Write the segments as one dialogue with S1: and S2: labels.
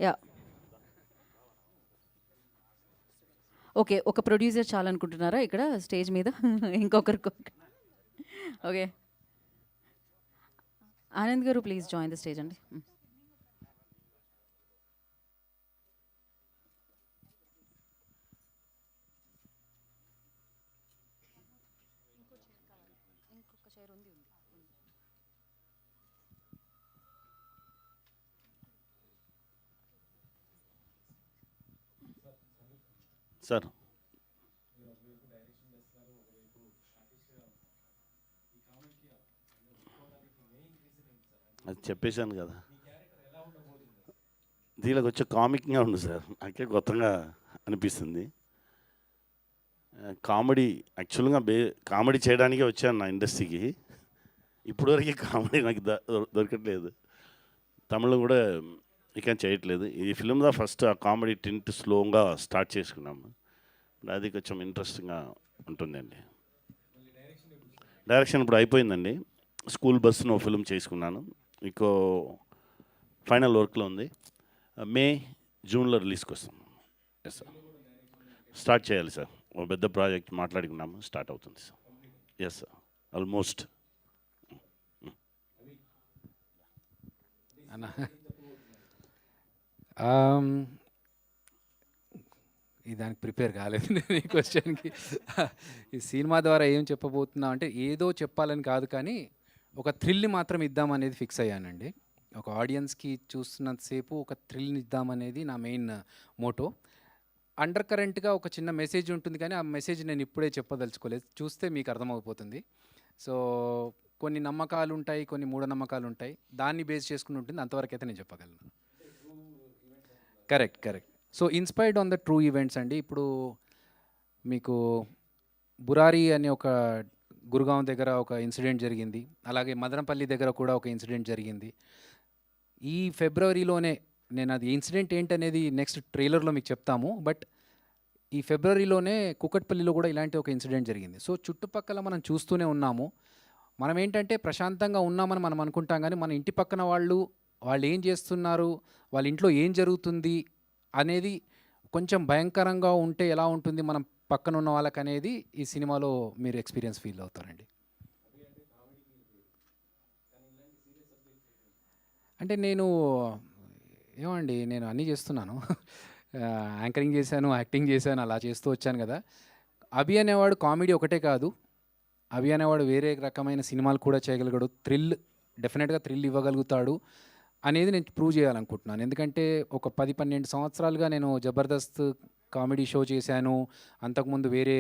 S1: Yeah okay. ఒక producer చాలనుకుంటున్నారా ఇక్కడ stage మీద? ఇంకొకరికి ఓకే. ఆనంద్ గారు ప్లీజ్ జాయిన్ ద స్టేజ్ అండి.
S2: సార్ అది చెప్పేశాను కదా, దీనికి వచ్చే కామిక్గా ఉంది సార్, నాకే కొత్తగా అనిపిస్తుంది. కామెడీ యాక్చువల్గా కామెడీ చేయడానికే వచ్చాను నా ఇండస్ట్రీకి. ఇప్పటివరకు కామెడీ నాకు దొరకట్లేదు. తమిళ కూడా ఇక చేయట్లేదు. ఈ ఫిల్మ్లో ఫస్ట్ ఆ కామెడీ టింట్ స్లోగా స్టార్ట్ చేసుకున్నాము. అది కొంచెం ఇంట్రెస్టింగ్గా ఉంటుందండి. డైరెక్షన్ ఇప్పుడు అయిపోయిందండి. స్కూల్ బస్సును ఫిల్మ్ చేసుకున్నాను. ఇంకో ఫైనల్ వర్క్లో ఉంది. మే జూన్లో రిలీజ్కి వస్తాం. ఎస్ సార్, స్టార్ట్ చేయాలి సార్. ఒక పెద్ద ప్రాజెక్ట్ మాట్లాడుకున్నాము, స్టార్ట్ అవుతుంది సార్. Yes sir, almost.
S3: అన్న ఈ దానికి ప్రిపేర్ కాలేదు నేను ఈ క్వశ్చన్కి. ఈ సినిమా ద్వారా ఏం చెప్పబోతున్నా అంటే ఏదో చెప్పాలని కాదు, కానీ ఒక థ్రిల్ని మాత్రం ఇద్దామనేది ఫిక్స్ అయ్యానండి. ఒక ఆడియన్స్కి చూస్తున్నంతసేపు ఒక థ్రిల్ని ఇద్దామనేది నా మెయిన్ మోటో. అండర్ కరెంట్గా ఒక చిన్న మెసేజ్ ఉంటుంది, కానీ ఆ మెసేజ్ నేను ఇప్పుడే చెప్పదలుచుకోలేదు, చూస్తే మీకు అర్థమైపోతుంది. సో కొన్ని నమ్మకాలు ఉంటాయి, కొన్ని మూఢనమ్మకాలు ఉంటాయి, దాన్ని బేస్ చేసుకుని ఉంటుంది. అంతవరకు అయితే నేను చెప్పగలను. Correct. So inspired on the true events అండి. ఇప్పుడు మీకు బురారి అనే ఒక గురుగాం దగ్గర ఒక ఇన్సిడెంట్ జరిగింది, అలాగే మదనపల్లి దగ్గర కూడా ఒక ఇన్సిడెంట్ జరిగింది. ఈ ఫిబ్రవరిలోనే, నేను అది ఇన్సిడెంట్ ఏంటనేది నెక్స్ట్ ట్రైలర్లో మీకు చెప్తాము, బట్ ఈ ఫిబ్రవరిలోనే కుకట్పల్లిలో కూడా ఇలాంటి ఒక ఇన్సిడెంట్ జరిగింది. సో చుట్టుపక్కల మనం చూస్తూనే ఉన్నాము. మనం ఏంటంటే ప్రశాంతంగా ఉన్నామని మనం అనుకుంటాం, కానీ మన ఇంటి పక్కన వాళ్ళు ఏం చేస్తున్నారు, వాళ్ళ ఇంట్లో ఏం జరుగుతుంది అనేది కొంచెం భయంకరంగా ఉంటే ఎలా ఉంటుంది మనం పక్కన ఉన్న వాళ్ళకి అనేది ఈ సినిమాలో మీరు ఎక్స్పీరియన్స్ ఫీల్ అవుతారండి. అంటే నేను అన్నీ చేస్తున్నాను. యాంకరింగ్ చేశాను, యాక్టింగ్ చేశాను, అలా చేస్తూ వచ్చాను కదా. అభి అనేవాడు కామెడీ ఒకటే కాదు, అభి అనేవాడు వేరే రకమైన సినిమాలు కూడా చేయగలిగాడు. డెఫినెట్గా థ్రిల్ ఇవ్వగలుగుతాడు అనేది నేను ప్రూవ్ చేయాలనుకుంటున్నాను. ఎందుకంటే ఒక 10-12 సంవత్సరాలుగా నేను జబర్దస్త్ కామెడీ షో చేశాను, అంతకుముందు వేరే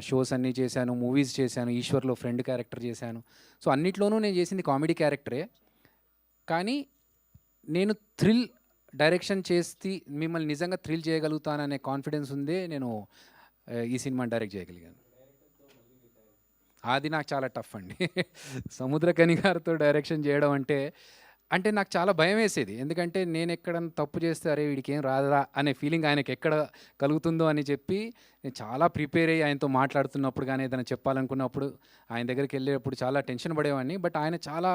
S3: షోస్ అన్నీ చేశాను, మూవీస్ చేశాను, ఈశ్వర్లో ఫ్రెండ్ క్యారెక్టర్ చేశాను. సో అన్నిట్లోనూ నేను చేసింది కామెడీ క్యారెక్టరే. కానీ నేను థ్రిల్ డైరెక్షన్ చేసి మిమ్మల్ని నిజంగా థ్రిల్ చేయగలుగుతాననే కాన్ఫిడెన్స్ ఉందే నేను ఈ సినిమాని డైరెక్ట్ చేయగలిగాను. అది నాకు చాలా టఫ్ అండి. సముద్రకని గారితో డైరెక్షన్ చేయడం అంటే నాకు చాలా భయం వేసేది. ఎందుకంటే నేను ఎక్కడన్నా తప్పు చేస్తే అరే వీడికి ఏం రాదురా అనే ఫీలింగ్ ఆయనకి ఎక్కడ కలుగుతుందో అని చెప్పి నేను చాలా ప్రిపేర్ అయ్యి ఆయనతో మాట్లాడుతున్నప్పుడు కానీ ఏదైనా చెప్పాలనుకున్నప్పుడు ఆయన దగ్గరికి వెళ్ళేటప్పుడు చాలా టెన్షన్ పడేవాడిని. బట్ ఆయన చాలా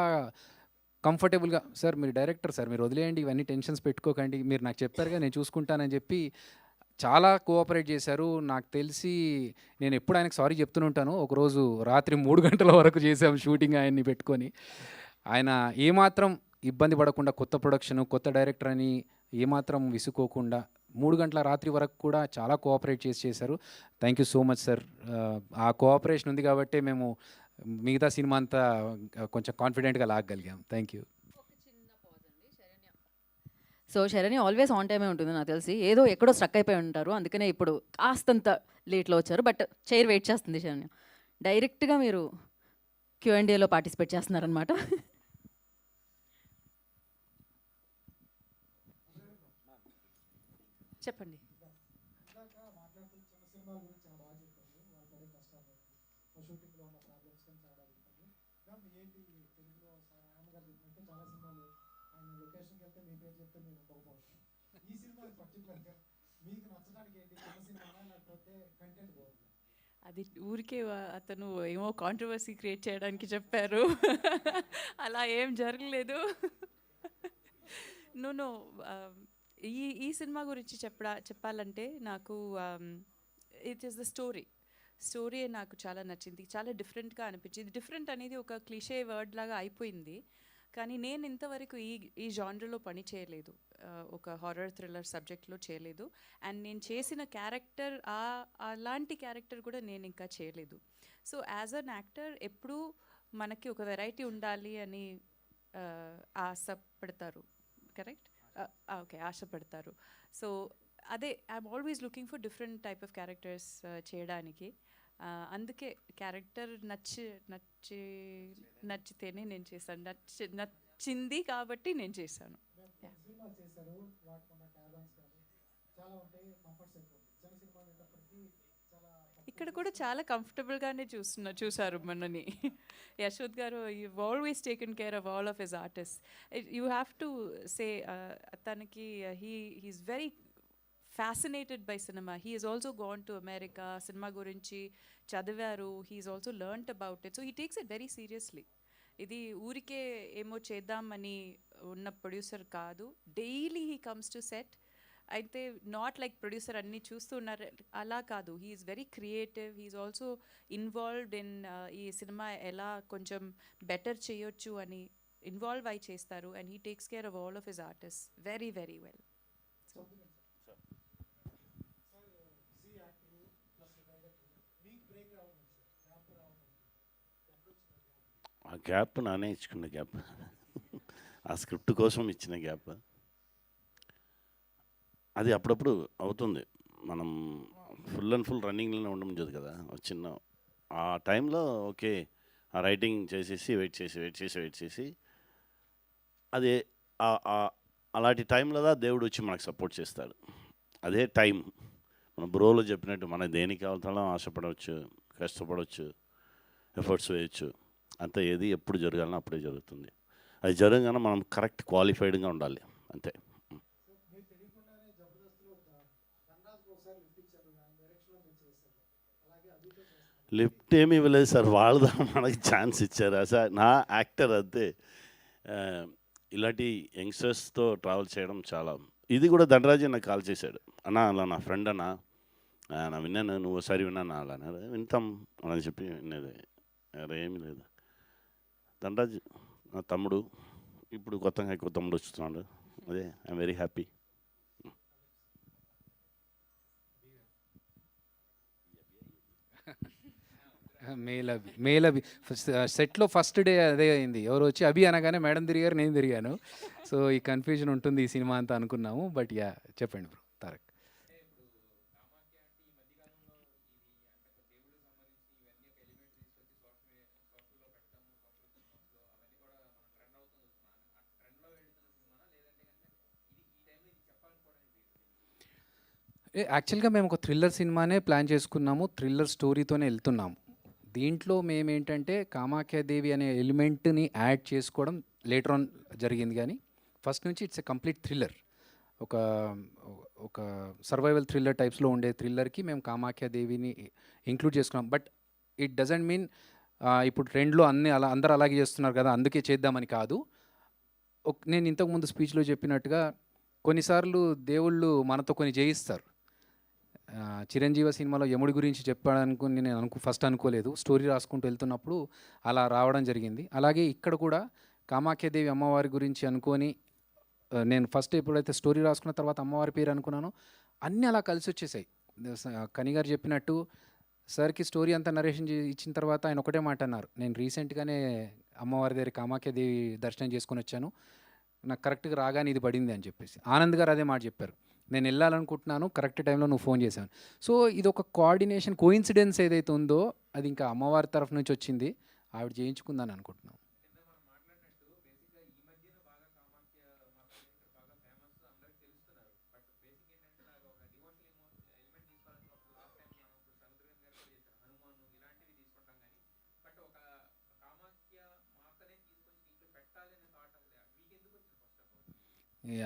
S3: కంఫర్టబుల్గా, సార్ మీరు డైరెక్టర్ సార్, మీరు వదిలేయండి, ఇవన్నీ టెన్షన్స్ పెట్టుకోకండి, మీరు నాకు చెప్పారుగా నేను చూసుకుంటానని చెప్పి చాలా కోఆపరేట్ చేశారు. నాకు తెలిసి నేను ఎప్పుడు ఆయనకు సారీ చెప్తూనే ఉంటాను. ఒకరోజు రాత్రి 3 గంటల వరకు చేసాము షూటింగ్ ఆయన్ని పెట్టుకొని. ఆయన ఏమాత్రం ఇబ్బంది పడకుండా, కొత్త ప్రొడక్షన్, కొత్త డైరెక్టర్ అని ఏమాత్రం విసుకోకుండా 3 గంటల రాత్రి వరకు కూడా చాలా కోఆపరేట్ చేశారు. Thank you so much sir. ఆ కోఆపరేషన్ ఉంది కాబట్టి మేము మిగతా సినిమా అంతా కొంచెం కాన్ఫిడెంట్గా లాగగలిగాం. Thank you.
S1: So Saranya always on టైమే ఉంటుంది నాకు తెలిసి. ఏదో ఎక్కడో స్ట్రక్ అయిపోయి ఉంటారు, అందుకనే ఇప్పుడు కాస్తంత లేట్లో వచ్చారు. బట్ చైర్ వెయిట్ చేస్తుంది శరణ్య. డైరెక్ట్గా మీరు Q&Aలో పార్టిసిపేట్ చేస్తున్నారనమాట. చెప్పండి.
S4: అది ఊరికే అతను ఏమో కాంట్రవర్సీ క్రియేట్ చేయడానికి చెప్పారు. అలా ఏం జరగలేదు. నో నో ఈ ఈ సినిమా గురించి చెప్పాలంటే నాకు ఇట్ ఈస్ ద స్టోరీ నాకు చాలా నచ్చింది, చాలా డిఫరెంట్గా అనిపించింది. డిఫరెంట్ అనేది ఒక క్లిషే వర్డ్ లాగా అయిపోయింది, కానీ నేను ఇంతవరకు ఈ జానర్లో పని చేయలేదు, ఒక హారర్ థ్రిల్లర్ సబ్జెక్ట్లో చేయలేదు. అండ్ నేను చేసిన క్యారెక్టర్ అలాంటి క్యారెక్టర్ కూడా నేను ఇంకా చేయలేదు. సో యాజ్ అన్ యాక్టర్ ఎప్పుడూ మనకి ఒక వెరైటీ ఉండాలి అని ఆశపడతారు, కరెక్ట్? ఓకే, ఆశపడతారు. సో అదే I'm always looking for different type of characters చేయడానికి. అందుకే క్యారెక్టర్ నచ్చితేనే నేను చేశాను, నచ్చింది కాబట్టి నేను చేశాను. ఇక్కడ కూడా చాలా కంఫర్టబుల్గానే చూసారు మనని. Yashod garu, you always taken care of all of his artist. You have to say తనకి he's very fascinated by cinema. He is also gone to America, cinema గురించి చదివారు, he is also learned about it. So he takes it very seriously. ఇది ఊరికే ఏమో చేద్దామని ఉన్న producer కాదు. Daily he comes to set. అయితే నాట్ లైక్ ప్రొడ్యూసర్ అన్నీ చూస్తూ ఉన్నారు అలా కాదు, he's very creative. He's also involved in ఈ సినిమా ఎలా కొంచెం బెటర్ చేయొచ్చు అని ఇన్వాల్వ్ అయి చేస్తారు. And he takes care of all of his artist very very well. So
S2: ఆ గ్యాప్ నానే ఇచ్చుకున్న గ్యాప్, ఆ స్క్రిప్ట్ కోసం ఇచ్చిన గ్యాప్, అది అప్పుడప్పుడు అవుతుంది. మనం ఫుల్ అండ్ ఫుల్ రన్నింగ్లోనే ఉండదు కదా. చిన్న ఆ టైంలో ఓకే, ఆ రైటింగ్ చేసేసి వెయిట్ చేసి అదే అలాంటి టైంలో దేవుడు వచ్చి మనకు సపోర్ట్ చేస్తాడు. అదే టైం మన బ్రోలో చెప్పినట్టు మన దేనికి అవతలం ఆశపడవచ్చు, కష్టపడవచ్చు, ఎఫర్ట్స్ వేయచ్చు. అంతే, ఏది ఎప్పుడు జరగాలనో అప్పుడే జరుగుతుంది. అది జరగగానే మనం కరెక్ట్ క్వాలిఫైడ్గా ఉండాలి, అంతే. లిఫ్ట్ ఏమి ఇవ్వలేదు సార్, వాళ్ళు మనకి ఛాన్స్ ఇచ్చారు సార్. నా యాక్టర్ అంతే. ఇలాంటి యంగ్స్టర్స్తో ట్రావెల్ చేయడం చాలా. ఇది కూడా ధనరాజు నాకు కాల్ చేశాడు, అన్నా అలా నా ఫ్రెండ్ అన్నా, నా విన్నాను, నువ్వు ఒకసారి విన్నాను అలా వింటాం అని చెప్పి వినేది. ఏమీ లేదు. ధనరాజు నా తమ్ముడు, ఇప్పుడు కొత్తగా ఎక్కువ తమ్ముడు వస్తున్నాడు. అదే ఐఎమ్ వెరీ హ్యాపీ.
S3: మేల్ అభి సెట్లో ఫస్ట్ డే అదే అయింది. ఎవరు వచ్చి అభి అనగానే మేడం తిరిగారు, నేను తిరిగాను. సో ఈ కన్ఫ్యూజన్ ఉంటుంది ఈ సినిమా అంతా అనుకున్నాము. బట్ యా, చెప్పండి బ్రో తారక్. యాక్చువల్గా మేము ఒక థ్రిల్లర్ సినిమానే ప్లాన్ చేసుకున్నాము, థ్రిల్లర్ స్టోరీతోనే వెళ్తున్నాము. దీంట్లో మేమేంటంటే కామాఖ్యాదేవి అనే ఎలిమెంట్ని యాడ్ చేసుకోవడం లేటర్ ఆన్ జరిగింది, కానీ ఫస్ట్ నుంచి ఇట్స్ ఎ కంప్లీట్ థ్రిల్లర్. ఒక ఒక సర్వైవల్ థ్రిల్లర్ టైప్స్లో ఉండే థ్రిల్లర్కి మేము కామాఖ్యాదేవిని ఇంక్లూడ్ చేసుకున్నాం. బట్ ఇట్ డజంట్ మీన్ ఇప్పుడు ట్రెండ్లో అందరూ అలాగే చేస్తున్నారు కదా అందుకే చేద్దామని కాదు. నేను ఇంతకుముందు స్పీచ్లో చెప్పినట్టుగా కొన్నిసార్లు దేవుళ్ళు మనతో కొన్ని చేయిస్తారు. చిరంజీవి సినిమాలో యముడి గురించి చెప్పాడనుకుని నేను ఫస్ట్ అనుకోలేదు. స్టోరీ రాసుకుంటూ వెళ్తున్నప్పుడు అలా రావడం జరిగింది. అలాగే ఇక్కడ కూడా కామాఖ్యాదేవి అమ్మవారి గురించి అనుకొని నేను ఫస్ట్ ఎప్పుడైతే స్టోరీ రాసుకున్న తర్వాత అమ్మవారి పేరు అనుకున్నానో అన్నీ అలా కలిసి వచ్చేసాయి. కనిగారు చెప్పినట్టు సార్కి స్టోరీ అంతా నరేషన్ ఇచ్చిన తర్వాత ఆయన ఒకటే మాట అన్నారు, నేను రీసెంట్గానే అమ్మవారి దగ్గర కామాఖ్యాదేవి దర్శనం చేసుకుని వచ్చాను, నాకు కరెక్ట్గా రాగానే ఇది పడింది అని చెప్పేసి. ఆనంద్ గారు అదే మాట చెప్పారు, నేను వెళ్ళాలనుకుంటున్నాను, కరెక్ట్ టైంలో నువ్వు ఫోన్ చేశాను. సో ఇది ఒక కోఆర్డినేషన్, కోఇన్సిడెన్స్ ఏదైతే ఉందో అది ఇంకా అమ్మవారి తరఫు నుంచి వచ్చింది, ఆవిడ చేయించుకుందని అనుకుంటున్నాను.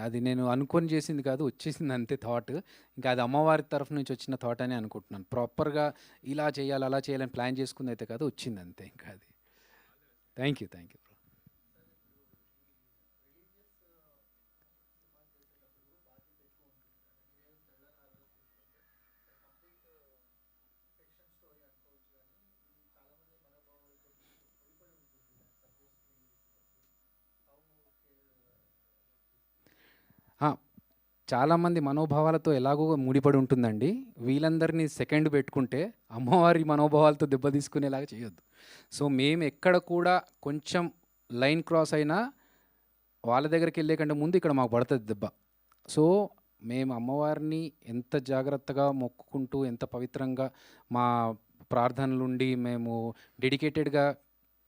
S3: అది నేను అనుకొని చేసింది కాదు, వచ్చేసింది అంతే థాట్. ఇంకా అది అమ్మవారి తరఫు నుంచి వచ్చిన థాట్ అని అనుకుంటున్నాను. ప్రాపర్గా ఇలా చేయాలి అలా చేయాలని ప్లాన్ చేసుకుంది అయితే కాదు, వచ్చింది అంతే. ఇంకా అది థ్యాంక్ యూ బ్రో. ఆ, చాలామంది మనోభావాలతో ఎలాగో ముడిపడి ఉంటుందండి. వీళ్ళందరినీ సెకండ్ పెట్టుకుంటే అమ్మవారి మనోభావాలతో దెబ్బ తీసుకునేలాగా చేయొద్దు. సో మేము ఎక్కడ కూడా కొంచెం లైన్ క్రాస్ అయినా వాళ్ళ దగ్గరికి వెళ్ళే కంటే ముందు ఇక్కడ మాకు పడుతుంది దెబ్బ. సో మేము అమ్మవారిని ఎంత జాగ్రత్తగా మొక్కుకుంటూ, ఎంత పవిత్రంగా మా ప్రార్థనలుండి మేము డెడికేటెడ్గా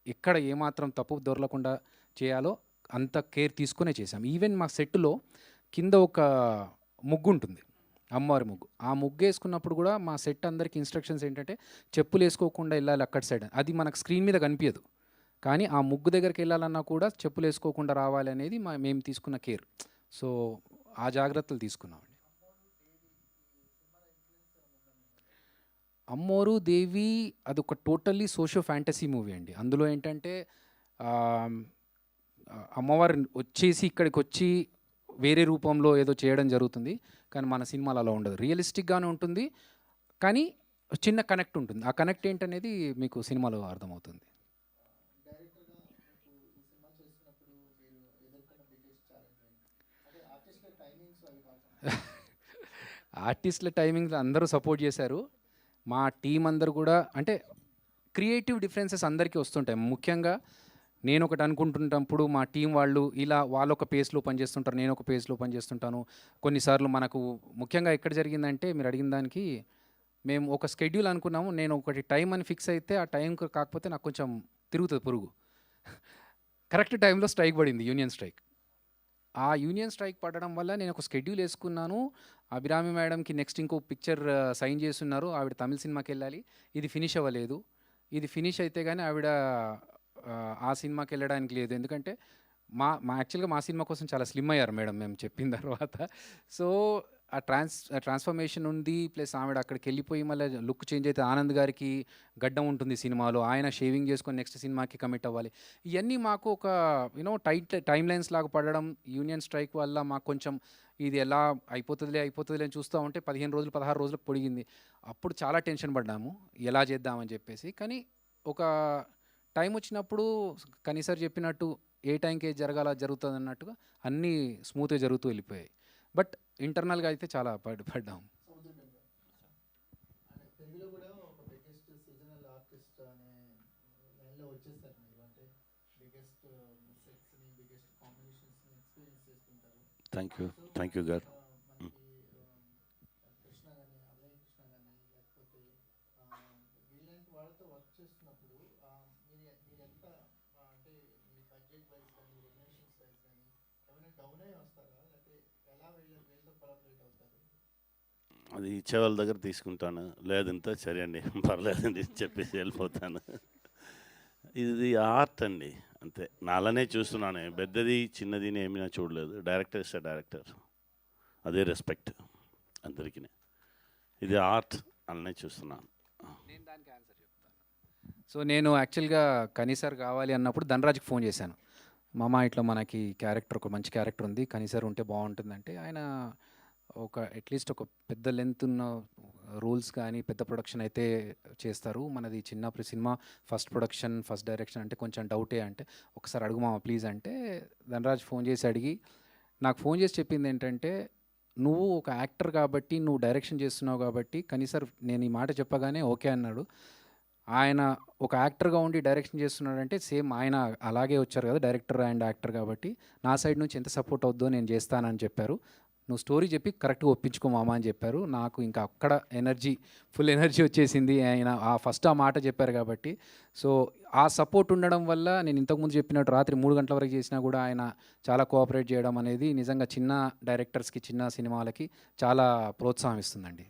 S3: ఎక్కడ ఏమాత్రం తప్పు దొరలకుండా చేయాలో అంత కేర్ తీసుకునే చేసాం. ఈవెన్ మా సెట్లో కింద ఒక ముగ్గు ఉంటుంది, అమ్మవారి ముగ్గు. ఆ ముగ్గు వేసుకున్నప్పుడు కూడా మా సెట్ అందరికి ఇన్స్ట్రక్షన్స్ ఏంటంటే చెప్పులు వేసుకోకుండా వెళ్ళాలి అక్కడ సైడ్. అది మనకు స్క్రీన్ మీద కనిపించదు, కానీ ఆ ముగ్గు దగ్గరికి వెళ్ళాలన్నా కూడా చెప్పులు వేసుకోకుండా రావాలి అనేది మేము తీసుకున్న కేర్. సో ఆ జాగ్రత్తలు తీసుకున్నామండి. అమ్మోరు దేవి అదొక టోటల్లీ సోషో ఫ్యాంటసీ మూవీ అండి. అందులో ఏంటంటే అమ్మవారు వచ్చేసి ఇక్కడికి వచ్చి వేరే రూపంలో ఏదో చేయడం జరుగుతుంది, కానీ మన సినిమాలో అలా ఉండదు. రియలిస్టిక్గానే ఉంటుంది, కానీ చిన్న కనెక్ట్ ఉంటుంది. ఆ కనెక్ట్ ఏంటనేది మీకు సినిమాలో అర్థమవుతుంది. ఆర్టిస్టుల టైమింగ్స్ అందరూ సపోర్ట్ చేశారు. మా టీం అందరూ కూడా అంటే క్రియేటివ్ డిఫరెన్సెస్ అందరికీ వస్తుంటాయి. ముఖ్యంగా నేను ఒకటి అనుకుంటున్నప్పుడు మా టీం వాళ్ళు ఇలా వాళ్ళొక పేస్లో పనిచేస్తుంటారు, నేను ఒక పేస్లో పనిచేస్తుంటాను. కొన్నిసార్లు మనకు ముఖ్యంగా ఎక్కడ జరిగిందంటే మీరు అడిగిన దానికి మేము ఒక స్కెడ్యూల్ అనుకున్నాము. నేను ఒకటి టైం అని ఫిక్స్ అయితే ఆ టైంకి కాకపోతే నాకు కొంచెం తిరుగుతుంది పురుగు. కరెక్ట్ టైంలో స్ట్రైక్ పడింది, యూనియన్ స్ట్రైక్. ఆ యూనియన్ స్ట్రైక్ పడడం వల్ల నేను ఒక స్కెడ్యూల్ వేసుకున్నాను. అభిరామి మేడంకి నెక్స్ట్ ఇంకో పిక్చర్ సైన్ చేస్తున్నారు, ఆవిడ తమిళ సినిమాకి వెళ్ళాలి. ఇది ఫినిష్ అవ్వలేదు. ఇది ఫినిష్ అయితే కానీ ఆవిడ ఆ సినిమాకి వెళ్ళడానికి లేదు. ఎందుకంటే యాక్చువల్గా మా సినిమా కోసం చాలా స్లిమ్ అయ్యారు మేడం మేము చెప్పిన తర్వాత. సో ఆ ట్రాన్స్ఫర్మేషన్ ఉంది, ప్లస్ ఆవిడ అక్కడికి వెళ్ళిపోయి మళ్ళీ లుక్ చేంజ్ అయితే ఆనంద్ గారికి గడ్డం ఉంటుంది సినిమాలో, ఆయన షేవింగ్ చేసుకొని నెక్స్ట్ సినిమాకి కమిట్ అవ్వాలి. ఇవన్నీ మాకు ఒక టైట్ టైమ్ లైన్స్ లాగా పడడం, యూనియన్ స్ట్రైక్ వల్ల మాకు కొంచెం ఇది ఎలా అయిపోతుందిలే అని చూస్తూ ఉంటే 15 రోజులు 16 రోజులకు పొడిగింది. అప్పుడు చాలా టెన్షన్ పడ్డాము ఎలా చేద్దామని చెప్పేసి. కానీ ఒక టైం వచ్చినప్పుడు కనీసారి చెప్పినట్టు ఏ టైంకి ఏది జరగాల జరుగుతుంది అన్నట్టుగా అన్నీ స్మూత్గా జరుగుతూ వెళ్ళిపోయాయి. బట్ ఇంటర్నల్గా అయితే చాలా పడ్డాము.
S2: థ్యాంక్ యూ గారు. అది ఇచ్చే వాళ్ళ దగ్గర తీసుకుంటాను, లేదంతా సరే అండి పర్లేదండి చెప్పేసి వెళ్ళిపోతాను. ఇది ఆర్ట్ అండి, అంతే. నాలానే చూస్తున్నాను, పెద్దది చిన్నది ఏమైనా చూడలేదు. డైరెక్టర్ ఇస్తే డైరెక్టర్, అదే రెస్పెక్ట్ అందరికీ. ఇది ఆర్ట్ అలానే చూస్తున్నాను.
S3: నేను దానికి ఆన్సర్ చెప్తాను. సో నేను యాక్చువల్గా కనీసార్ కావాలి అన్నప్పుడు ధనరాజ్కి ఫోన్ చేశాను. మామ ఇట్లా మనకి క్యారెక్టర్ ఒక మంచి క్యారెక్టర్ ఉంది, కనీసార్ ఉంటే బాగుంటుందంటే ఆయన ఒక అట్లీస్ట్ ఒక పెద్ద లెంత్ ఉన్న రూల్స్ కానీ పెద్ద ప్రొడక్షన్ అయితే చేస్తారు. మనది చిన్న cinema, first production first direction అంటే కొంచెం డౌటే. అంటే ఒకసారి అడుగు మామ ప్లీజ్ అంటే ధనరాజ్ ఫోన్ చేసి అడిగి నాకు ఫోన్ చేసి చెప్పింది ఏంటంటే, నువ్వు ఒక యాక్టర్ కాబట్టి నువ్వు డైరెక్షన్ చేస్తున్నావు కాబట్టి కనీసార్ నేను ఈ మాట చెప్పగానే ఓకే అన్నాడు. ఆయన ఒక యాక్టర్గా ఉండి డైరెక్షన్ చేస్తున్నాడంటే సేమ్ ఆయన అలాగే వచ్చారు కదా డైరెక్టర్ అండ్ యాక్టర్ కాబట్టి నా సైడ్ నుంచి ఎంత సపోర్ట్ అవుద్దో నేను చేస్తానని చెప్పారు. నువ్వు స్టోరీ చెప్పి కరెక్ట్గా ఒప్పించుకో మామ అని చెప్పారు. నాకు ఇంకా అక్కడ ఫుల్ ఎనర్జీ వచ్చేసింది. ఆయన ఫస్ట్ ఆ మాట చెప్పారు కాబట్టి. సో ఆ సపోర్ట్ ఉండడం వల్ల నేను ఇంతకుముందు చెప్పినట్టు రాత్రి 3 గంటల వరకు చేసినా కూడా ఆయన చాలా కోఆపరేట్ చేయడం అనేది నిజంగా చిన్న డైరెక్టర్స్కి చిన్న సినిమాలకి చాలా ప్రోత్సాహం ఇస్తుందండి.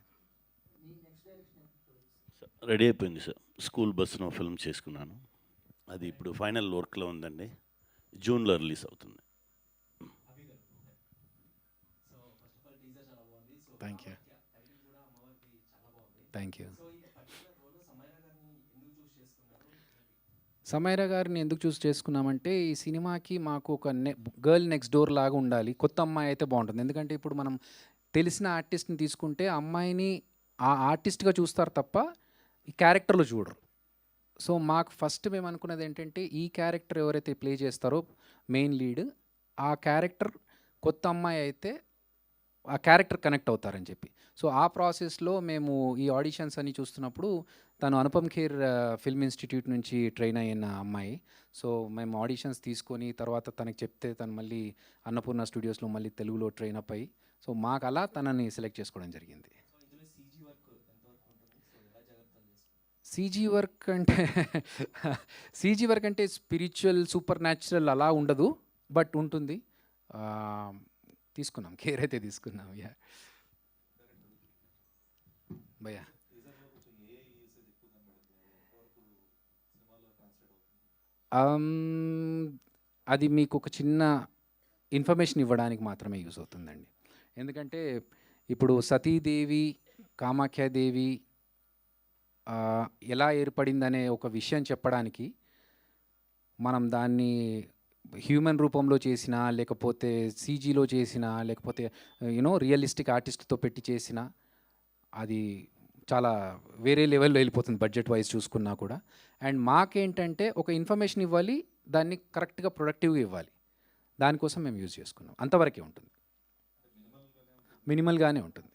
S2: రెడీ అయిపోయింది సార్. స్కూల్ బస్సును ఫిల్మ్ చేసుకున్నాను, అది ఇప్పుడు ఫైనల్ వర్క్లో ఉందండి. జూన్లో రిలీజ్ అవుతుంది.
S3: Thank you. సమైరా గారిని ఎందుకు చూస్ చేసుకున్నామంటే ఈ సినిమాకి మాకు ఒక గర్ల్ నెక్స్ట్ డోర్ లాగా ఉండాలి, కొత్త అమ్మాయి అయితే బాగుంటుంది. ఎందుకంటే ఇప్పుడు మనం తెలిసిన ఆర్టిస్ట్ని తీసుకుంటే అమ్మాయిని ఆ ఆర్టిస్ట్గా చూస్తారు తప్ప ఈ క్యారెక్టర్లో చూడరు. సో మాకు ఫస్ట్ మేము అనుకున్నది ఏంటంటే ఈ క్యారెక్టర్ ఎవరైతే ప్లే చేస్తారో మెయిన్ లీడ్, ఆ క్యారెక్టర్ కొత్త అమ్మాయి అయితే ఆ క్యారెక్టర్ కనెక్ట్ అవుతారని చెప్పి. సో ఆ ప్రాసెస్లో మేము ఈ ఆడిషన్స్ అని చూస్తున్నప్పుడు తను అనుపమ్ ఖేర్ ఫిల్మ్ ఇన్స్టిట్యూట్ నుంచి ట్రైన్ అయిన అమ్మాయి. సో మేము ఆడిషన్స్ తీసుకొని తర్వాత తనకి చెప్తే తను మళ్ళీ అన్నపూర్ణ స్టూడియోస్లో మళ్ళీ తెలుగులో ట్రైన్ అప్ అయ్యి, సో మాకు అలా తనని సెలెక్ట్ చేసుకోవడం జరిగింది. సీజీ వర్క్ అంటే సీజీ వర్క్ అంటే స్పిరిచువల్ సూపర్ న్యాచురల్ అలా ఉండదు, బట్ ఉంటుంది. ఆ, తీసుకున్నాం, కేర్ అయితే తీసుకున్నాం. యా భయ్యా. అది మీకు ఒక చిన్న ఇన్ఫర్మేషన్ ఇవ్వడానికి మాత్రమే యూజ్ అవుతుందండి. ఎందుకంటే ఇప్పుడు సతీదేవి, కామాఖ్యాదేవి ఎలా ఏర్పడిందనే ఒక విషయం చెప్పడానికి మనం దాన్ని హ్యూమన్ రూపంలో చేసినా, లేకపోతే సీజీలో చేసినా, లేకపోతే రియలిస్టిక్ ఆర్టిస్ట్తో పెట్టి చేసినా అది చాలా వేరే లెవెల్లో వెళ్ళిపోతుంది బడ్జెట్ వైజ్ చూసుకున్నా కూడా. అండ్ మాకేంటంటే ఒక ఇన్ఫర్మేషన్ ఇవ్వాలి, దాన్ని కరెక్ట్గా ప్రొడక్టివ్గా ఇవ్వాలి. దానికోసం మేము యూజ్ చేసుకున్నాం. అంతవరకే ఉంటుంది, మినిమల్గానే ఉంటుంది.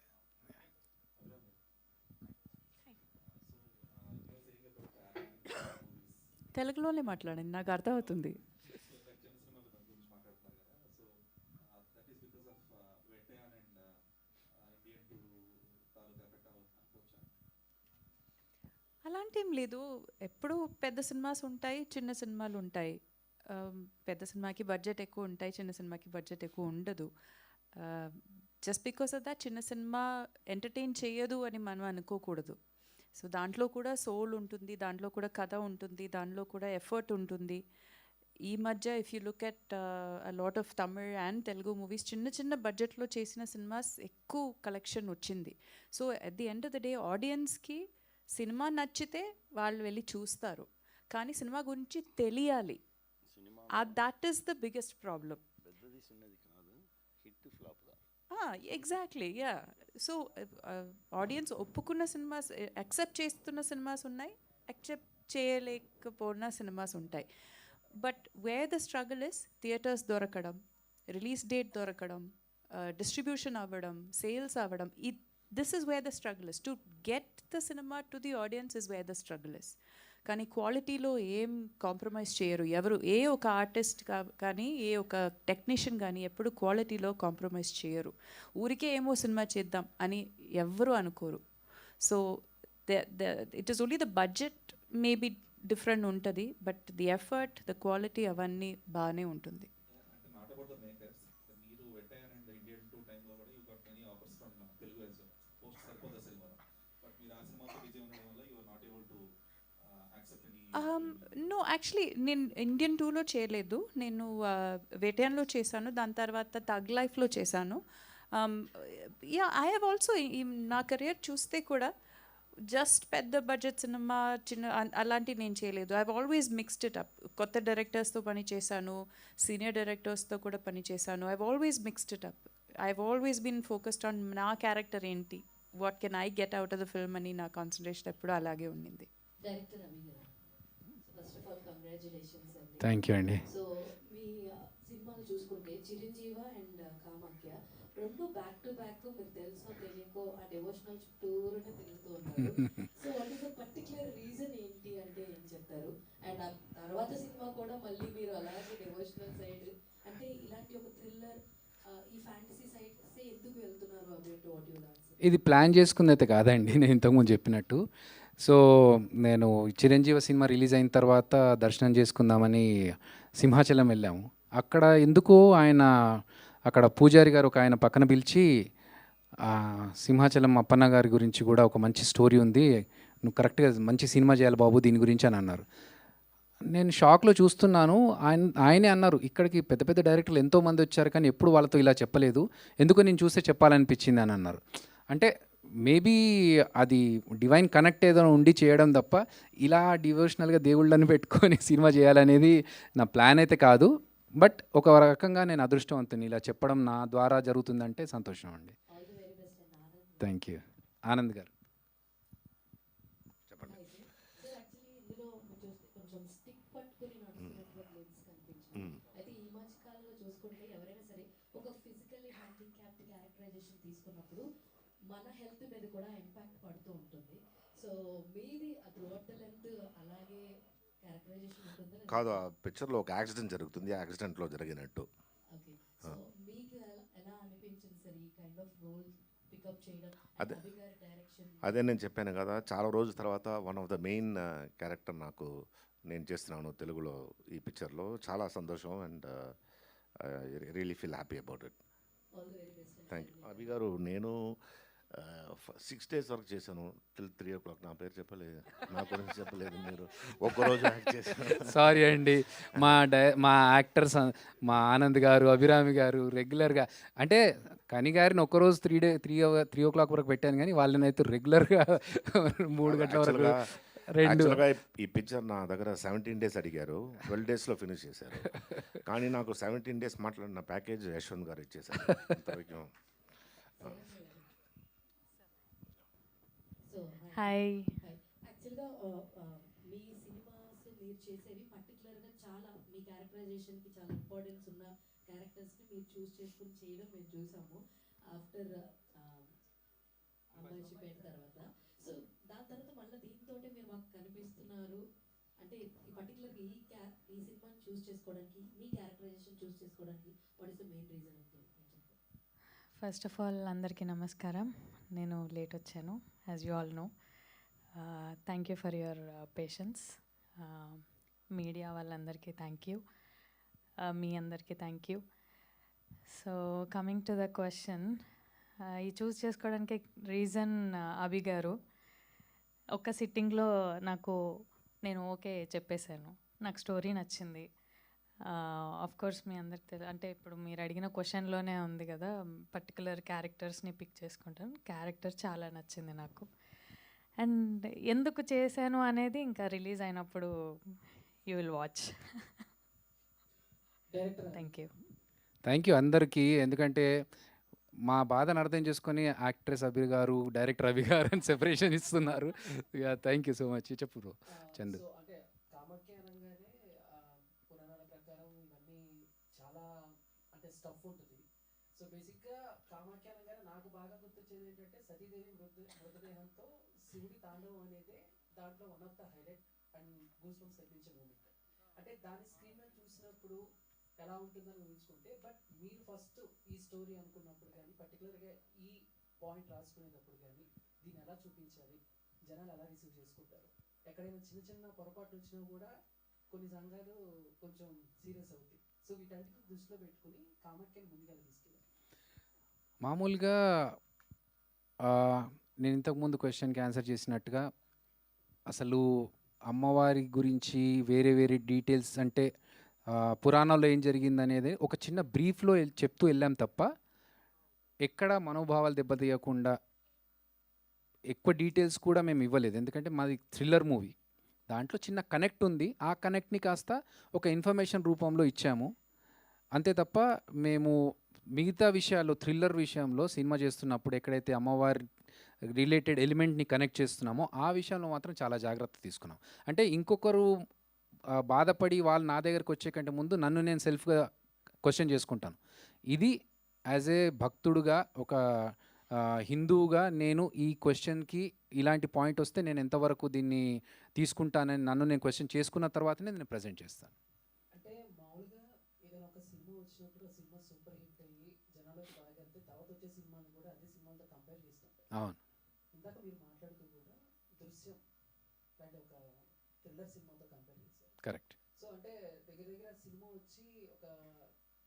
S4: తెలుగులోనే మాట్లాడండి, నాకు అర్థమవుతుంది. అలాంటి ఏం లేదు. ఎప్పుడు పెద్ద సినిమాస్ ఉంటాయి, చిన్న సినిమాలు ఉంటాయి. పెద్ద సినిమాకి బడ్జెట్ ఎక్కువ ఉంటాయి, చిన్న సినిమాకి బడ్జెట్ ఎక్కువ ఉండదు. జస్ట్ బికాస్ ఆఫ్ దట్ చిన్న సినిమా ఎంటర్టైన్ చేయదు అని మనం అనుకోకూడదు. సో దాంట్లో కూడా సోల్ ఉంటుంది, దాంట్లో కూడా కథ ఉంటుంది, దాంట్లో కూడా ఎఫర్ట్ ఉంటుంది. ఈ మధ్య if you look at a lot of Tamil and Telugu movies చిన్న చిన్న బడ్జెట్లో చేసిన సినిమాస్ ఎక్కువ కలెక్షన్ వచ్చింది. So at the end of the day ఆడియన్స్కి సినిమా నచ్చితే వాళ్ళు వెళ్ళి చూస్తారు, కానీ సినిమా గురించి తెలియాలి. That is the biggest problem. Exactly, yeah. So audience ఒప్పుకున్న సినిమాస్, యాక్సెప్ట్ చేస్తున్న సినిమాస్ ఉన్నాయి, యాక్సెప్ట్ చేయలేకపోయిన సినిమాస్ ఉంటాయి. But where the struggle is theatres దొరకడం, రిలీజ్ డేట్ దొరకడం, డిస్ట్రిబ్యూషన్ అవ్వడం, సేల్స్ అవ్వడం. This is where the struggle is. To get the cinema to the audience is where the struggle is. కానీ క్వాలిటీలో ఏం compromise చేయరు ఎవరు. ఏ ఒక ఆర్టిస్ట్ కానీ, ఏ ఒక టెక్నీషియన్ కానీ ఎప్పుడు క్వాలిటీలో కాంప్రమైజ్ చేయరు. ఊరికే ఏమో సినిమా చేద్దాం అని ఎవ్వరూ అనుకోరు. So it is only the budget maybe different ఉంటుంది, but the effort, the quality అవన్నీ బాగానే ఉంటుంది. నో, యాక్చువల్లీ నేను ఇండియన్ 2లో చేయలేదు. నేను వేటయాన్లో చేశాను, దాని తర్వాత తగ్ లైఫ్లో చేశాను. యా, ఐ హ్యావ్ ఆల్సో నా కెరియర్ చూస్తే కూడా జస్ట్ పెద్ద బడ్జెట్ సినిమా, చిన్న అలాంటివి నేను చేయలేదు. I have always mixed it up. కొత్త డైరెక్టర్స్తో పని చేశాను, సీనియర్ డైరెక్టర్స్తో కూడా పని చేశాను. I have always mixed it up. I have always been focused on నా క్యారెక్టర్ ఏంటి, what can I get out of the film అని నా కాన్సన్ట్రేషన్ ఎప్పుడు అలాగే ఉండింది.
S3: థ్యాంక్ యూ అండి.
S5: సో మీ సినిమాలు చూసుకుంటే చిరంజీవ అండ్ కామాఖ్య రెండు బ్యాక్ టు బ్యాక్ మీకు తెలుసో తెలియకో ఆ డివోషనల్ చుట్టూరునే తిరుగుతూ ఉంటారు. So what is the particular reason ఏంటి అంటే ఏం చెప్తారు? అండ్ ఆ తర్వాత సినిమా కూడా మళ్ళీ మీరు అలాగే డివోషనల్ సైడ్, అంటే ఇలాంటి ఒక థ్రిల్లర్, ఈ ఫ్యాంటసీ సైడ్ ఎందుకు వెళ్తున్నారు అబౌట్ వాట్ యు ఆన్సర్?
S3: ఇది ప్లాన్ చేసుకుంది అయితే కాదండి, నేను ఇంతకుముందు చెప్పినట్టు. సో నేను చిరంజీవి సినిమా రిలీజ్ అయిన తర్వాత దర్శనం చేసుకుందామని సింహాచలం వెళ్ళాము. అక్కడ ఎందుకో ఆయన అక్కడ పూజారి గారు ఒక ఆయన పక్కన పిలిచి, సింహాచలం అప్పన్న గారి గురించి కూడా ఒక మంచి స్టోరీ ఉంది, నువ్వు కరెక్ట్గా మంచి సినిమా చేయాలి బాబు దీని గురించి అని అన్నారు. నేను షాక్లో చూస్తున్నాను. ఆయనే అన్నారు, ఇక్కడికి పెద్ద పెద్ద డైరెక్టర్లు ఎంతోమంది వచ్చారు కానీ ఎప్పుడు వాళ్ళతో ఇలా చెప్పలేదు, ఎందుకో నేను చూస్తే చెప్పాలనిపించింది అని అన్నారు. అంటే మేబీ అది డివైన్ కనెక్ట్ ఏదో ఉండి చేయడం తప్ప ఇలా డివోషనల్గా దేవుళ్ళని పెట్టుకొని సినిమా చేయాలనేది నా ప్లాన్ అయితే కాదు. బట్ ఒక రకంగా నేను అదృష్టవంతుని, ఇలా చెప్పడం నా ద్వారా జరుగుతుందంటే సంతోషం అండి. Thank you. ఆనంద్ గారు చెప్పండి.
S5: అయితే ఈ మధ్య కాలంలో చూసుకుంటే ఎవరైనా సరే ఒక ఫిజికల్లీ హ్యాండిక్యాప్డ్ క్యారెక్టరైజేషన్ తీసుకున్నప్పుడు మన హెల్త్ మీద కూడా ఇంపాక్ట్ పడుతూ ఉంటుంది. సో మీది త్రూఅవుట్ ద లెంత్ అలాగే క్యారెక్టరైజేషన్ ఉంటుందా?
S6: కాదు, ఆ పిక్చర్లో ఒక యాక్సిడెంట్ జరుగుతుంది, ఆ యాక్సిడెంట్లో జరిగినట్టు.
S5: ఓకే. సో మీకు ఎలా అనిపించింది సార్ ఈ కైండ్ ఆఫ్ రోల్ పికప్ చేయడం?
S6: అదే.
S5: అభి గారి డైరెక్షన్
S6: అదే నేను చెప్పాను కదా, చాలా రోజుల తర్వాత one of the main character నాకు నేను చేస్తున్నాను తెలుగులో ఈ పిక్చర్లో. చాలా సంతోషం and really feel happy about it.
S5: All the very best.
S6: Thank you. Abhi garu, నేను 6 days వర్క్ చేశాను till 3 o'clock. నా పేరు చెప్పలేదు, నా గురించి చెప్పలేదు మీరు. ఒక్కరోజు యాక్ట్ చేశాను.
S3: సారీ అండి. మా యాక్టర్స్ మా ఆనంద్ గారు, అభిరామి గారు రెగ్యులర్గా అంటే కని గారిని ఒక్కరోజు 3 o'clock వరకు పెట్టాను, కానీ వాళ్ళని అయితే రెగ్యులర్గా 3 గంటల వరకు రెండు.
S6: యాక్చువల్గా ఈ పిక్చర్ నా దగ్గర 17 days అడిగారు, 12 daysలో ఫినిష్ చేశారు. కానీ నాకు 17 days మాట్లాడిన ప్యాకేజ్ యశ్వంత్ గారు ఇచ్చేశారు. అంతవరకు
S5: సో
S7: హాయ్.
S5: యాక్చువల్గా మీ సినిమాస్ మీరు చేసేవి పర్టికులర్గా చాలా మీ క్యారెక్టరైజేషన్కి చాలా ఇంపార్టెన్స్ ఉన్న క్యారెక్టర్స్ని మీరు చూస్ చేసుకుని చేయడం మేము చూసాము ఆఫ్టర్ అమ్మాయిపేట తర్వాత. సో దాని తర్వాత మళ్ళీ దీంతో మీరు మాకు కనిపిస్తున్నారు అంటే పర్టికులర్గా ఈ సినిమాని చూస్ చేసుకోవడానికి, మీ క్యారెక్టరైజేషన్ చూస్ చేసుకోవడానికి what is the main reason అంటే?
S7: ఫస్ట్ ఆఫ్ ఆల్ అందరికీ నమస్కారం. నేను లేట్ వచ్చాను, as you all know. Thank you for your patience. Media వాళ్ళందరికీ థ్యాంక్ యూ, మీ అందరికీ thank you. So coming to the question, ఈ చూస్ చేసుకోవడానికి రీజన్ అభి గారు. ఒక్క సిట్టింగ్లో నేను ఓకే చెప్పేశాను, నాకు స్టోరీ నచ్చింది. ఆఫ్ కోర్స్ మీ అందరికి అంటే ఇప్పుడు మీరు అడిగిన క్వశ్చన్లోనే ఉంది కదా, పర్టికులర్ క్యారెక్టర్స్ని పిక్ చేసుకుంటాను. క్యారెక్టర్ చాలా నచ్చింది నాకు. అండ్ ఎందుకు చేశాను అనేది ఇంకా రిలీజ్ అయినప్పుడు you will watch.
S3: Thank you అందరికీ. ఎందుకంటే మా బాధను అర్థం చేసుకొని యాక్ట్రెస్ అభి గారు, డైరెక్టర్ అభి గారు అని సెపరేషన్ ఇస్తున్నారు. Thank you so much. చెప్పు బ్రో చందు.
S8: సో అంటే కామాఖ్య అనగానే పురాణాల ప్రకారం ఇవన్నీ చాలా అంటే స్టఫ్ ఉంటుంది. సో బేసిక్గా కామాఖ్య అనగానే నాకు బాగా గుర్తొచ్చేది ఏంటంటే సతీదేవి మృతదేహంతో శివుడి తాండవం అనేది దాంట్లో one of the highlight and goose bumps తెప్పించే మూమెంట్. అంటే దాని స్క్రీన్ మీద చూసినప్పుడు ఎలా ఉంటుందని ఊహించుకుంటే, బట్ మీరు ఫస్ట్ ఈ స్టోరీ అనుకున్నప్పుడు కానీ పర్టికులర్గా ఈ పాయింట్ రాసుకునేటప్పుడు కానీ దీన్ని ఎలా చూపించాలి, జనాలు ఎలా రిసీవ్ చేసుకుంటారు, ఎక్కడైనా చిన్న చిన్న పొరపాట్లు వచ్చినా కూడా కొన్ని సంఘాలు కొంచెం సీరియస్ అవుతాయి. సో వీటన్నిటిని దృష్టిలో పెట్టుకుని కామాఖ్యని ముందుగా తీసుకెళ్ళారు.
S3: మామూలుగా నేను ఇంతకుముందు క్వశ్చన్కి ఆన్సర్ చేసినట్టుగా అసలు అమ్మవారి గురించి వేరే వేరే డీటెయిల్స్ అంటే పురాణాల్లో ఏం జరిగింది అనేది ఒక చిన్న బ్రీఫ్లో చెప్తూ వెళ్ళాం తప్ప ఎక్కడ మనోభావాలు దెబ్బతీయకుండా ఎక్కువ డీటెయిల్స్ కూడా మేము ఇవ్వలేదు. ఎందుకంటే మాది థ్రిల్లర్ మూవీ, దాంట్లో చిన్న కనెక్ట్ ఉంది, ఆ కనెక్ట్ని కాస్త ఒక ఇన్ఫర్మేషన్ రూపంలో ఇచ్చాము అంతే తప్ప మేము మిగతా విషయాల్లో థ్రిల్లర్ విషయంలో సినిమా చేస్తున్నప్పుడు ఎక్కడైతే అమ్మవారి రిలేటెడ్ ఎలిమెంట్ని కనెక్ట్ చేస్తున్నామో ఆ విషయంలో మాత్రం చాలా జాగ్రత్త తీసుకున్నాం. అంటే ఇంకొకరు బాధపడి వాళ్ళు నా దగ్గరికి వచ్చే కంటే ముందు నన్ను నేను సెల్ఫ్గా క్వశ్చన్ చేసుకుంటాను. ఇది యాజ్ ఏ భక్తుడుగా ఒక హిందువుగా నేను ఈ క్వశ్చన్కి ఇలాంటి పాయింట్ వస్తే నేను ఎంతవరకు దీన్ని తీసుకుంటానని నన్ను నేను క్వశ్చన్ చేసుకున్న తర్వాతనే నేను ప్రజెంట్ చేస్తాను.
S8: అంటే మామూలుగా ఏదైనా ఒక సినిమా వచ్చినప్పుడు ఆ సినిమా సూపర్ హిట్ అయ్యి జనాలకు బాగా వెళ్తే తర్వాత వచ్చే సినిమాని కూడా అదే సినిమాలతో కంపేర్ చేస్తుంటారు.
S3: అవును,
S8: ఇందాక మీరు మాట్లాడుతూ కూడా దృశ్యం అంటే ఒక థ్రిల్లర్ సినిమాతో కంపేర్ చేశారు.
S3: కరెక్ట్.
S8: సో అంటే దగ్గర దగ్గర సినిమా వచ్చి ఒక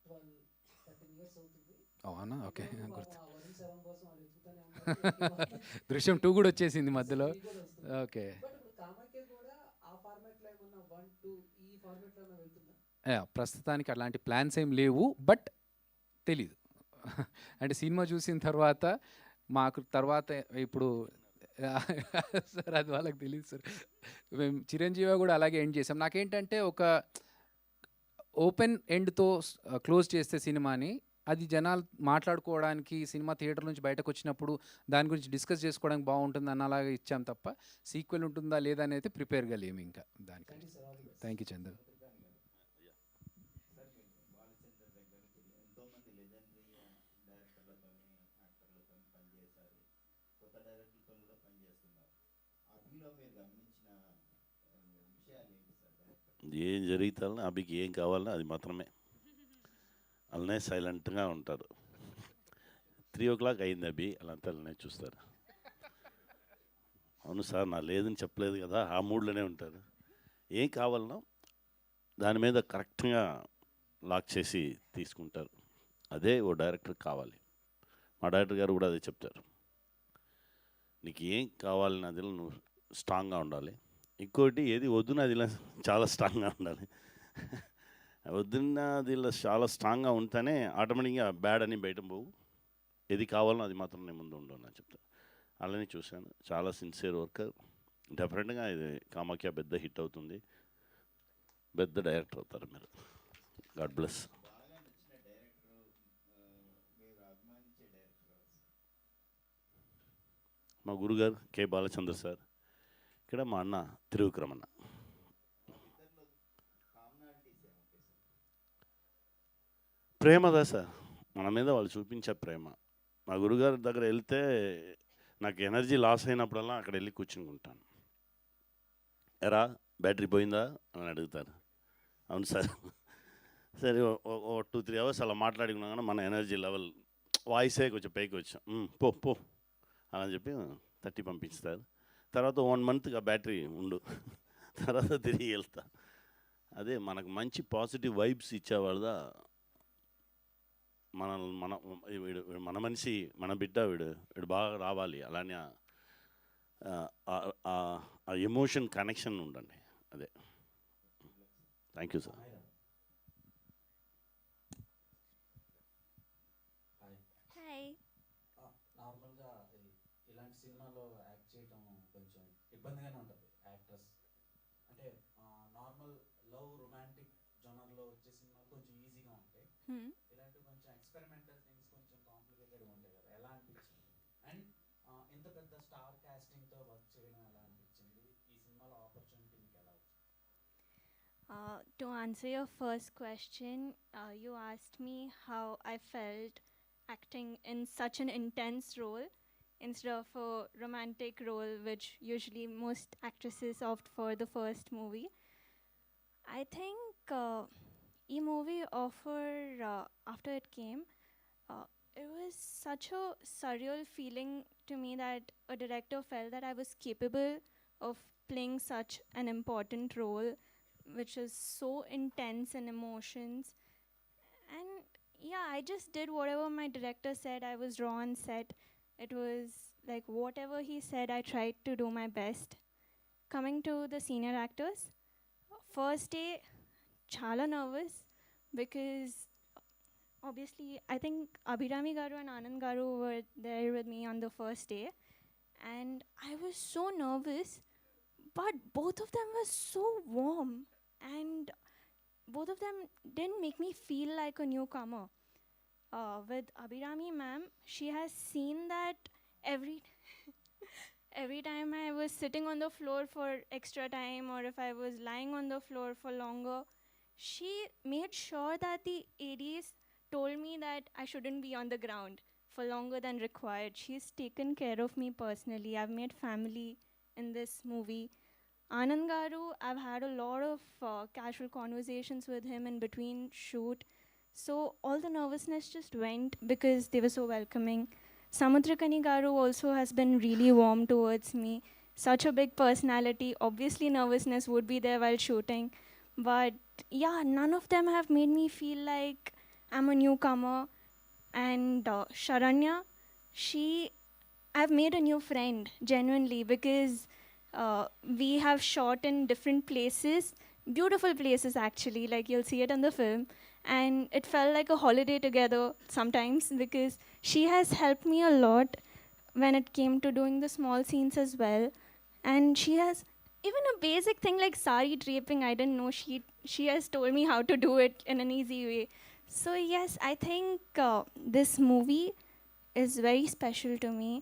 S8: 12-13 years అవుతుంది.
S3: అవునా, ఓకే. గుర్తు
S8: వరుణ్ శరం కోసం వాళ్ళు వెతుకుతానే ఉన్నారు.
S3: దృశ్యం 2 కూడా వచ్చేసింది మధ్యలో. ఓకే,
S8: బట్ ఇప్పుడు కామాఖ్య కూడా ఆ ఫార్మాట్ లో ఏమన్నా 1, 2 ఈ ఫార్మాట్ లో వెళ్తుందా?
S3: ప్రస్తుతానికి అలాంటి ప్లాన్స్ ఏం లేవు, బట్ తెలీదు. అంటే సినిమా చూసిన తర్వాత మాకు తర్వాత ఇప్పుడు సార్ అది వాళ్ళకి తెలియదు సార్. మేము చిరంజీవి కూడా అలాగే ఎండ్ చేసాం. నాకేంటంటే ఒక ఓపెన్ ఎండ్తో క్లోజ్ చేస్తే సినిమాని అది జనాలు మాట్లాడుకోవడానికి సినిమా థియేటర్ నుంచి బయటకు వచ్చినప్పుడు దాని గురించి డిస్కస్ చేసుకోవడానికి బాగుంటుంది అన్న అలాగే ఇచ్చాం తప్ప సీక్వెల్ ఉంటుందా లేదా అని అయితే ప్రిపేర్గా లేము ఇంకా దానికి. థ్యాంక్ యూ చంద్ర.
S9: కొత్త డైరెక్టర్తో కూడా పనిచేస్తున్నారు. ఆ అభిలో మీరు గమనించిన విషయాలు ఏంటి సార్ డైరెక్టర్?
S2: ఏం జరుగుతానో అభికి ఏం కావాలో అది మాత్రమే. అలానే సైలెంట్గా ఉంటారు. 3 o'clock అయింది అభి, అలాంతా అలానే చూస్తారు. అవును సార్, నా లేదని చెప్పలేదు కదా, ఆ మూడ్లోనే ఉంటారు. ఏం కావాలనో దాని మీద కరెక్ట్గా లాక్ చేసి తీసుకుంటారు. అదే ఓ డైరెక్టర్ కావాలి. మా డైరెక్టర్ గారు కూడా అదే చెప్తారు. నీకు ఏం కావాలని అదిలో నువ్వు స్ట్రాంగ్గా ఉండాలి. ఇంకోటి ఏది వద్దున అదిలో చాలా స్ట్రాంగ్గా ఉండాలి. వద్దున్న అదిలో చాలా స్ట్రాంగ్గా ఉంటేనే ఆటోమేటిక్గా బ్యాడ్ అని బయట పోవు. ఏది కావాలో అది మాత్రం నేను ముందు ఉండవు అని చెప్తాను. అలానే చూశాను. చాలా సిన్సియర్ వర్కర్. డెఫినెట్గా ఇది కామాఖ్య పెద్ద హిట్ అవుతుంది. పెద్ద డైరెక్టర్ అవుతారు మీరు. God bless.
S9: బాగా నచ్చిన డైరెక్టర్, మీరు అభిమానించే డైరెక్టర్?
S2: మా గురుగారు కె బాలచంద్ర సార్. ఇక్కడ మా అన్న త్రివిక్రమణ.
S9: ఇద్దరిలో కామనాలిటీస్ ఏముంటాయి సార్?
S2: ప్రేమదా సార్, మన మీద వాళ్ళు చూపించే ప్రేమ. మా గురుగారి దగ్గర వెళ్తే నాకు ఎనర్జీ లాస్ అయినప్పుడల్లా అక్కడ వెళ్ళి కూర్చుంటాను. ఎరా బ్యాటరీ పోయిందా అని అడుగుతారు. అవును సార్. సరే, 2-3 hours అలా మాట్లాడుకున్నా కానీ మన ఎనర్జీ లెవెల్ వాయిసే కొంచెం పైకి వచ్చాం. పో పో అలా చెప్పి తట్టి పంపిస్తారు. తర్వాత 1 month ఆ బ్యాటరీ ఉండు, తర్వాత తిరిగి వెళ్తా. అదే మనకు మంచి పాజిటివ్ వైబ్స్ ఇచ్చేవాళ్ళదా. మన మన వీడు మన మనిషి, మన బిడ్డ, వీడు బాగా రావాలి. అలానే ఆ ఎమోషన్ కనెక్షన్ ఉండండి. అదే. Thank you sir.
S10: హాయ్.
S8: నార్మల్గా ఇలాంటి సినిమాలో యాక్ట్ చేయడం కొంచెం ఇబ్బందిగానే ఉంటుంది యాక్టర్స్. అంటే నార్మల్ లవ్ రొమాంటిక్ జోనర్లో వచ్చే సినిమాలు కొంచెం ఈజీగా ఉంటాయి. ఇలాంటి కొంచెం ఎక్స్పెరిమెంటల్ థింగ్స్ కొంచెం కాంప్లికేటెడ్ ఉంటాయి కదా, ఎలా అనిపించింది? అండ్ ఇంత పెద్ద స్టార్ కాస్టింగ్తో వర్క్ చేయడం ఎలా అనిపించింది? ఈ సినిమాలో ఆపర్చునిటీ మీకు ఎలా వచ్చింది?
S10: To answer your first question, you asked me how I felt acting in such an intense role instead of a romantic role, which usually most actresses opt for the first movie. I think e movie offer after it came, it was such a surreal feeling to me that a director felt that I was capable of playing such an important role, which is so intense in emotions. And yeah, I just did whatever my director said. I was raw on set. It was like whatever he said, I tried to do my best. Coming to the senior actors, first day, chala nervous because obviously I think Abhirami Garu and Anand Garu were there with me on the first day, and I was so nervous, but both of them were so warm, and both of them didn't make me feel like a newcomer. With Abhirami ma'am, she has seen that every every time I was sitting on the floor for extra time, or if I was lying on the floor for longer, she made sure that the ADs told me that I shouldn't be on the ground for longer than required. She's taken care of me personally. I've made family in this movie. Anand Garu, I've had a lot of casual conversations with him in between shoot. So all the nervousness just went because they were so welcoming. Samudrakani Garu also has been really warm towards me. Such a big personality. Obviously nervousness would be there while shooting. But yeah, none of them have made me feel like I'm a newcomer. And Sharanya, I've made a new friend, genuinely, because we have shot in different places, beautiful places actually, like you'll see it in the film. And it felt like a holiday together sometimes because she has helped me a lot when it came to doing the small scenes as well. And she has even a basic thing like sari draping, I didn't know she has told me how to do it in an easy way. So yes, I think this movie is very special to me.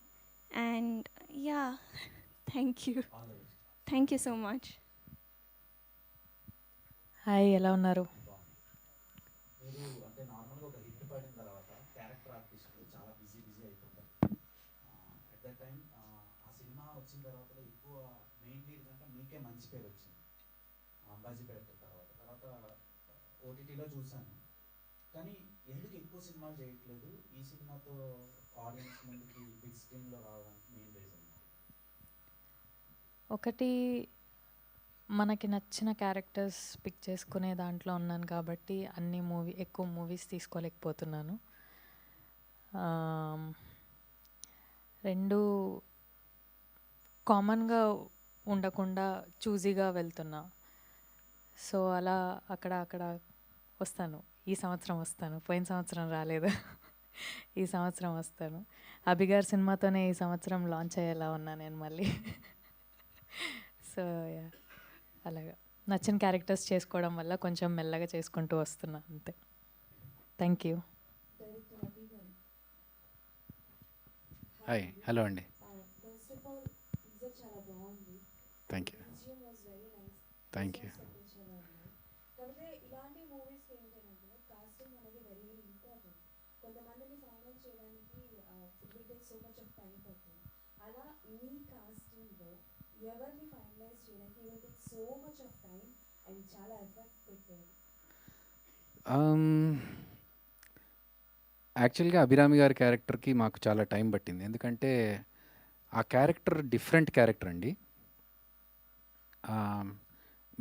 S10: And yeah, thank you.
S8: All the best.
S10: Thank you so much.
S7: Hi, ఎలా ఉన్నారు?
S8: మీరు అంటే నార్మల్గా ఒక hit పడిన తర్వాత character ఆర్టిస్టులు చాలా బిజీ అయిపోతారు. అట్ దట్ టైం
S11: వచ్చిన తర్వాత ఎక్కువ మెయిన్ లీడ్ కంటే మీకే మంచి పేరు వచ్చింది అంబాజీపేట తర్వాత ఓటీటీలో చూశాను. కానీ ఎందుకు ఎక్కువ సినిమాలు చేయట్లేదు, ఈ సినిమాతో ఆడియన్స్ ముందుకి బిగ్ స్క్రీన్లో రావడానికి మెయిన్ రీజన్?
S7: ఒకటి, మనకి నచ్చిన క్యారెక్టర్స్ పిక్ చేసుకునే దాంట్లో ఉన్నాను కాబట్టి ఎక్కువ మూవీస్ తీసుకోలేకపోతున్నాను. రెండు, కామన్గా ఉండకుండా చూజీగా వెళ్తున్నా. సో అలా అక్కడ వస్తాను. ఈ సంవత్సరం వస్తాను, పోయిన సంవత్సరం రాలేదు. ఈ సంవత్సరం వస్తాను. అభిగారి సినిమాతోనే ఈ సంవత్సరం లాంచ్ అయ్యేలా ఉన్నా నేను మళ్ళీ. సో అలాగా నచ్చిన క్యారెక్టర్స్ చేసుకోవడం వల్ల కొంచెం మెల్లగా చేసుకుంటూ వస్తున్నా అంతే. Thank you.
S3: హాయ్, హలో అండి.
S5: ఫస్ట్ ఆఫ్ ఆల్ టీజర్ చాలా బాగుంది.
S3: Thank you.
S5: BGM was very nice.
S3: Thank you.
S5: చాలా ఉన్నాయి. కాకపోతే ఇలాంటి మూవీస్ ఏంటంటే కాస్టింగ్ అనేది వెరీ వెరీ ఇంపార్టెంట్. కొంతమందిని ఫైనల్ చేయడానికి it will take so much of time పడుతుంది. అలా మీ కాస్టింగ్లో ఎవరిని ఫైనలైజ్ చేయడానికి it will take so much of time and చాలా ఎఫర్ట్ పెట్టారు?
S3: యాక్చువల్గా అభిరామి గారి క్యారెక్టర్కి మాకు చాలా టైం పట్టింది. ఎందుకంటే ఆ క్యారెక్టర్ డిఫరెంట్ క్యారెక్టర్ అండి.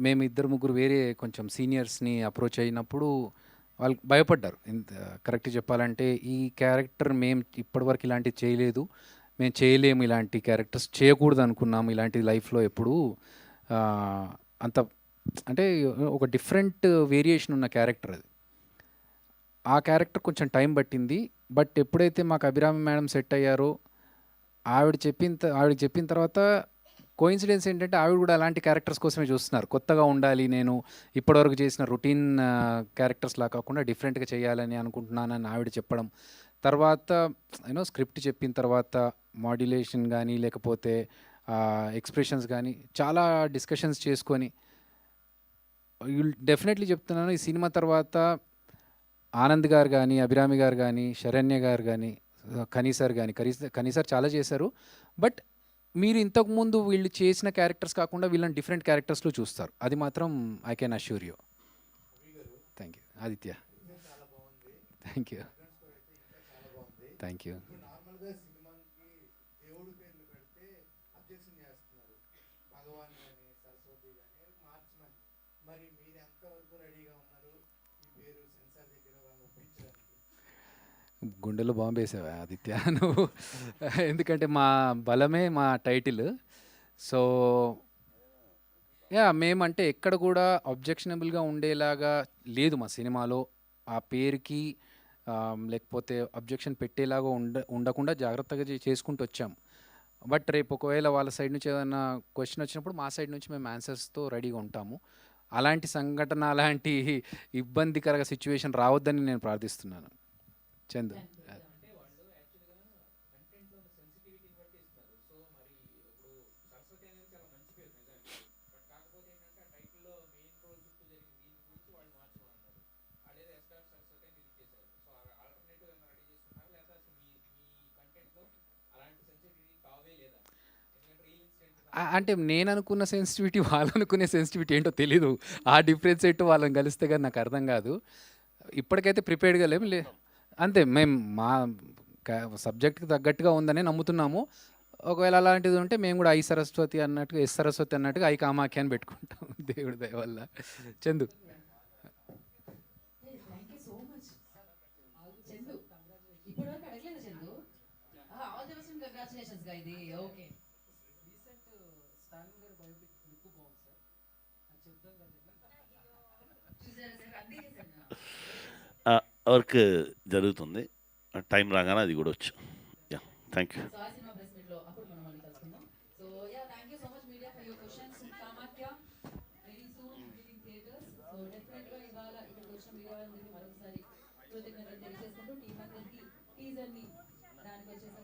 S3: మేము ఇద్దరు ముగ్గురు వేరే కొంచెం సీనియర్స్ని అప్రోచ్ అయినప్పుడు వాళ్ళు భయపడ్డారు. కరెక్ట్ చెప్పాలంటే ఈ క్యారెక్టర్ మేము ఇప్పటివరకు ఇలాంటివి చేయలేదు, మేము చేయలేము, ఇలాంటి క్యారెక్టర్స్ చేయకూడదు అనుకున్నాము ఇలాంటి లైఫ్లో ఎప్పుడు. అంత అంటే ఒక డిఫరెంట్ వేరియేషన్ ఉన్న క్యారెక్టర్ అది. ఆ క్యారెక్టర్ కొంచెం టైం పట్టింది. బట్ ఎప్పుడైతే మాకు అభిరామి మేడం సెట్ అయ్యారో ఆవిడ చెప్పిన తర్వాత కోయిన్సిడెన్స్ ఏంటంటే ఆవిడ కూడా అలాంటి క్యారెక్టర్స్ కోసమే చూస్తున్నారు. కొత్తగా ఉండాలి, నేను ఇప్పటివరకు చేసిన రొటీన్ క్యారెక్టర్స్లా కాకుండా డిఫరెంట్గా చేయాలని అనుకుంటున్నానని ఆవిడ చెప్పడం, తర్వాత స్క్రిప్ట్ చెప్పిన తర్వాత మాడ్యులేషన్ కానీ లేకపోతే ఎక్స్ప్రెషన్స్ కానీ చాలా డిస్కషన్స్ చేసుకొని డెఫినెట్లీ చెప్తున్నాను, ఈ సినిమా తర్వాత ఆనంద్ గారు కానీ, అభిరామి గారు కానీ, శరణ్య గారు కానీ, కనీసార్ కానీ, కనీసార్ చాలా చేశారు. బట్ మీరు ఇంతకుముందు వీళ్ళు చేసిన క్యారెక్టర్స్ కాకుండా వీళ్ళని డిఫరెంట్ క్యారెక్టర్స్లో చూస్తారు. అది మాత్రం I can assure you. Thank you. Aditya, thank you. Thank you. గుండెలో బాంబు వేసావా ఆదిత్య నువ్వు? ఎందుకంటే మా బలమే మా టైటిల్. సో మేమంటే ఎక్కడ కూడా అబ్జెక్షనబుల్గా ఉండేలాగా లేదు మా సినిమాలో. ఆ పేరుకి లేకపోతే అబ్జెక్షన్ పెట్టేలాగా ఉండకుండా జాగ్రత్తగా చేసుకుంటూ వచ్చాం. బట్ రేపు ఒకవేళ వాళ్ళ సైడ్ నుంచి ఏదైనా క్వశ్చన్ వచ్చినప్పుడు మా సైడ్ నుంచి మేము ఆన్సర్స్తో రెడీగా ఉంటాము. అలాంటి సంఘటన, అలాంటి ఇబ్బందికర సిచ్యువేషన్ రావద్దని నేను ప్రార్థిస్తున్నాను. చందు, అంటే నేను అనుకున్న సెన్సిటివిటీ వాళ్ళు అనుకునే సెన్సిటివిటీ ఏంటో తెలీదు. ఆ డిఫరెన్స్ ఏంటో వాళ్ళని కలిస్తే కానీ నాకు అర్థం కాదు. ఇప్పటికైతే ప్రిపేర్డ్గా లేము. అంతే, మేము మా సబ్జెక్ట్కి తగ్గట్టుగా ఉందని నమ్ముతున్నాము. ఒకవేళ అలాంటిది ఉంటే మేము కూడా ఐ సరస్వతి అన్నట్టుగా, ఎస్ సరస్వతి అన్నట్టుగా ఐ కామాఖ్య అని పెట్టుకుంటాం దేవుడి దయ వల్ల. చందు,
S2: వర్క్ జరుగుతుంది, టైం రాగానే అది కూడా వచ్చు. Thank you.
S1: కృతజ్ఞతలు తెలియజేసుకుంటూ టీం అందరికీ టీజర్ని